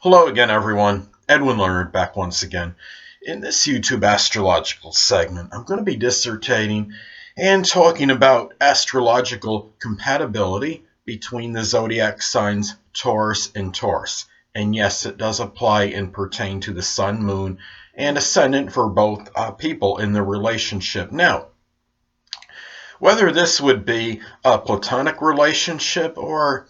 Hello again, everyone. Edwin Leonard back once again. In this YouTube astrological segment, I'm going to be dissertating and talking about astrological compatibility between the zodiac signs Taurus and Taurus. And yes, it does apply and pertain to the sun, moon, and ascendant for both people in the relationship. Now, whether this would be a platonic relationship or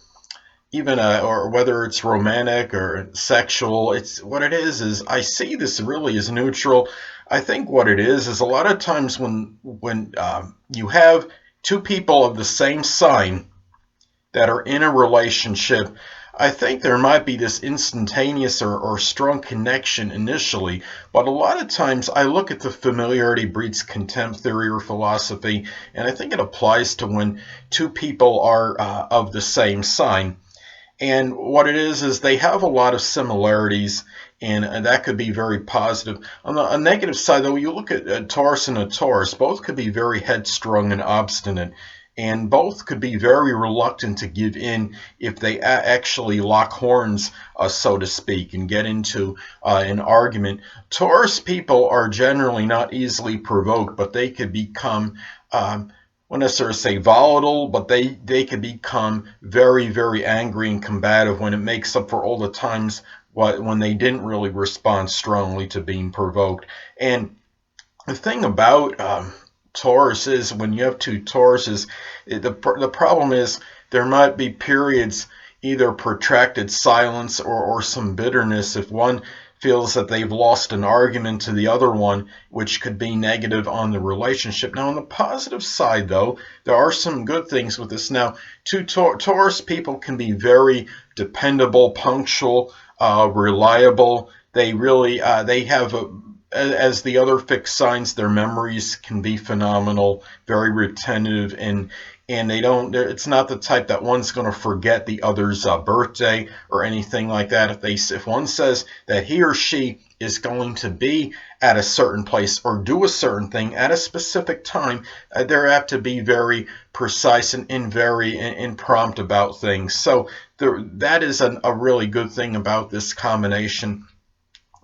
even or whether it's romantic or sexual, it's what it is I see this really as neutral. I think what it is a lot of times when you have two people of the same sign that are in a relationship, I think there might be this instantaneous or strong connection initially, but a lot of times I look at the familiarity breeds contempt theory or philosophy, and I think it applies to when two people are of the same sign. And what it is they have a lot of similarities, and that could be very positive. On the negative side, though, you look at a Taurus and a Taurus, both could be very headstrong and obstinate, and both could be very reluctant to give in if they actually lock horns, so to speak, and get into an argument. Taurus people are generally not easily provoked, but they could become won't necessarily say volatile, but they can become very, very angry and combative when it makes up for all the times when they didn't really respond strongly to being provoked. And the thing about Taurus is when you have two Tauruses, the problem is there might be periods, either protracted silence or some bitterness if one feels that they've lost an argument to the other one, which could be negative on the relationship. Now, on the positive side, though, there are some good things with this. Now, two Taurus people can be very dependable, punctual, reliable. They really they have as the other fixed signs, their memories can be phenomenal, very retentive, and they don't. It's not the type that one's going to forget the other's birthday or anything like that. If one says that he or she is going to be at a certain place or do a certain thing at a specific time, they're apt to be very precise and very prompt about things. So that is a really good thing about this combination.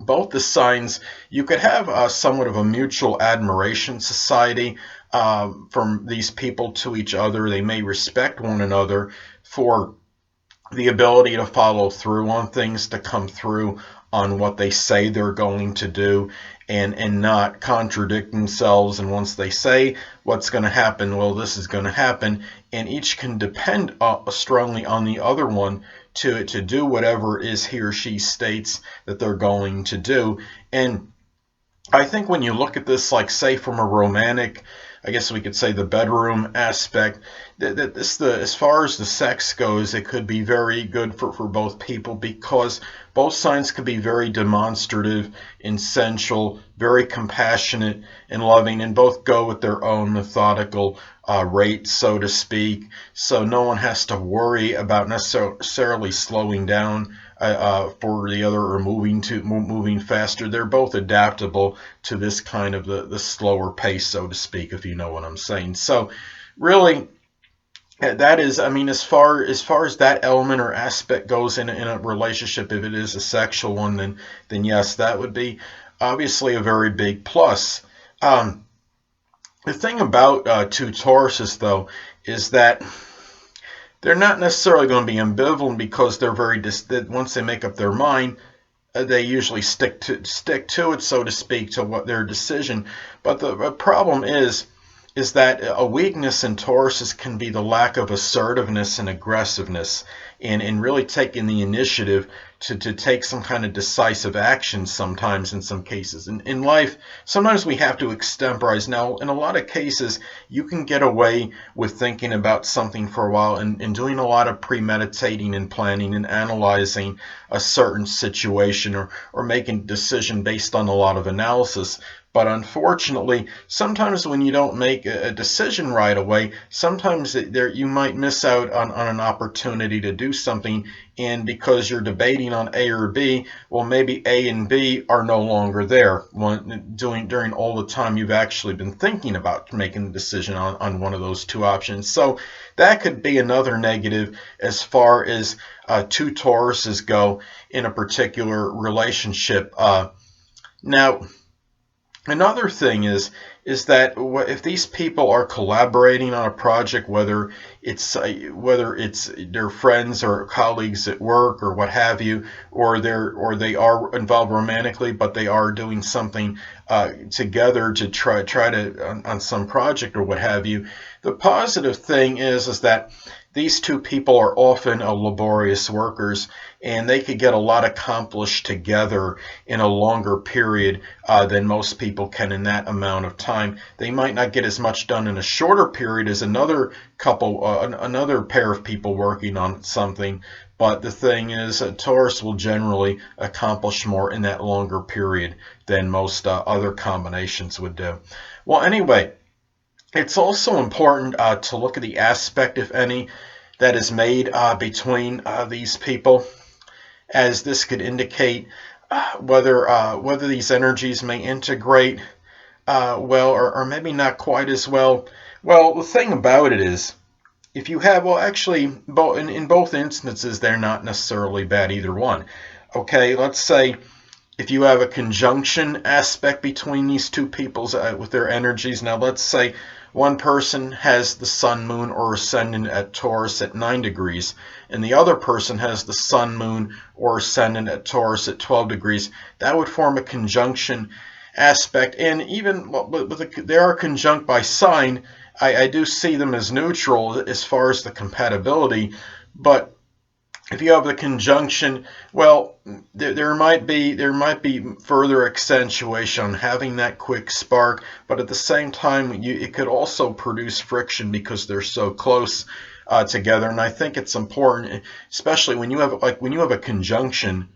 Both the signs, you could have somewhat of a mutual admiration society from these people to each other. They may respect one another for the ability to follow through on things, to come through on what they say they're going to do, and not contradict themselves. And once they say what's going to happen, well, this is going to happen, and each can depend strongly on the other one to do whatever is he or she states that they're going to do. And I think when you look at this, like say from a romantic, I guess we could say the bedroom aspect, that as far as the sex goes, it could be very good for both people, because both signs could be very demonstrative and sensual, very compassionate and loving, and both go with their own methodical rate, so to speak. So no one has to worry about necessarily slowing down for the other or moving faster. They're both adaptable to this kind of the slower pace, so to speak, if you know what I'm saying. So really, that is, I mean, as far as that element or aspect goes in a relationship, if it is a sexual one, then yes, that would be obviously a very big plus. The thing about two Tauruses, though, is that they're not necessarily going to be ambivalent, because they're once they make up their mind, they usually stick to it, so to speak, to what their decision. But the problem is that a weakness in Tauruses can be the lack of assertiveness and aggressiveness, and really taking the initiative to take some kind of decisive action sometimes in some cases. In life, sometimes we have to extemporize. Now, in a lot of cases, you can get away with thinking about something for a while and doing a lot of premeditating and planning and analyzing a certain situation, or making a decision based on a lot of analysis. But unfortunately, sometimes when you don't make a decision right away, sometimes you might miss out on an opportunity to do something. And because you're debating on A or B, well, maybe A and B are no longer there during all the time you've actually been thinking about making the decision on one of those two options. So that could be another negative as far as two Tauruses go in a particular relationship. Now, another thing is that if these people are collaborating on a project, whether it's their friends or colleagues at work or what have you, or they are involved romantically, but they are doing something together to try to on some project or what have you, the positive thing is that these two people are often laborious workers, and they could get a lot accomplished together in a longer period than most people can in that amount of time. They might not get as much done in a shorter period as another pair of people working on something, but the thing is, Taurus will generally accomplish more in that longer period than most other combinations would do. Well, anyway, it's also important to look at the aspect, if any, that is made between these people, as this could indicate whether these energies may integrate well or maybe not quite as well. Well, the thing about it is, if you have, well, actually, in both instances, they're not necessarily bad, either one. Okay, let's say if you have a conjunction aspect between these two people's with their energies. Now, let's say one person has the sun, moon, or ascendant at Taurus at 9 degrees, and the other person has the sun, moon, or ascendant at Taurus at 12 degrees. That would form a conjunction aspect, and even they are conjunct by sign. I do see them as neutral as far as the compatibility, but if you have the conjunction, well, there might be further accentuation on having that quick spark, but at the same time, it could also produce friction because they're so close together. And I think it's important, especially when you have a conjunction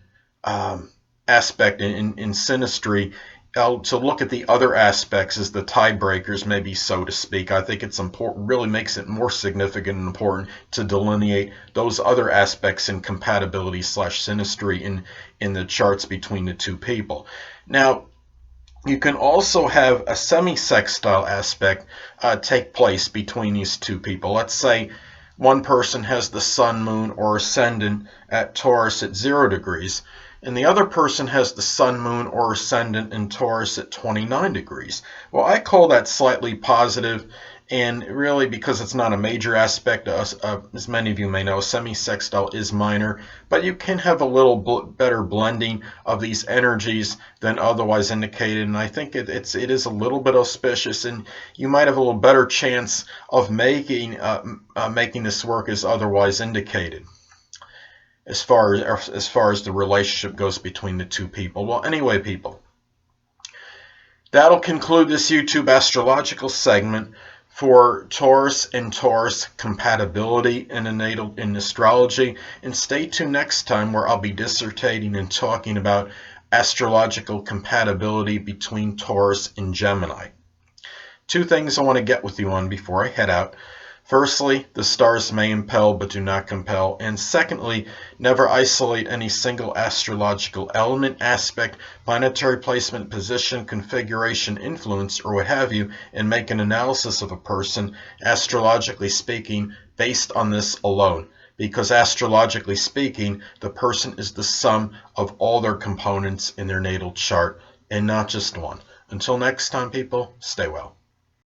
aspect in synastry, to look at the other aspects as the tiebreakers, maybe, so to speak. I think it's important, really makes it more significant and important to delineate those other aspects in compatibility / synastry in the charts between the two people. Now, you can also have a semi-sextile aspect take place between these two people. Let's say one person has the sun, moon, or ascendant at Taurus at 0 degrees, and the other person has the sun, moon, or ascendant in Taurus at 29 degrees. Well, I call that slightly positive, and really because it's not a major aspect, as many of you may know, semi-sextile is minor, but you can have a little better blending of these energies than otherwise indicated, and I think it is a little bit auspicious, and you might have a little better chance of making this work as otherwise indicated, as far as the relationship goes between the two people. Well, anyway, people, that'll conclude this YouTube astrological segment for Taurus and Taurus compatibility in astrology. And stay tuned next time, where I'll be dissertating and talking about astrological compatibility between Taurus and Gemini. Two things I want to get with you on before I head out. Firstly, the stars may impel but do not compel. And secondly, never isolate any single astrological element, aspect, planetary placement, position, configuration, influence, or what have you, and make an analysis of a person, astrologically speaking, based on this alone. Because astrologically speaking, the person is the sum of all their components in their natal chart, and not just one. Until next time, people, stay well.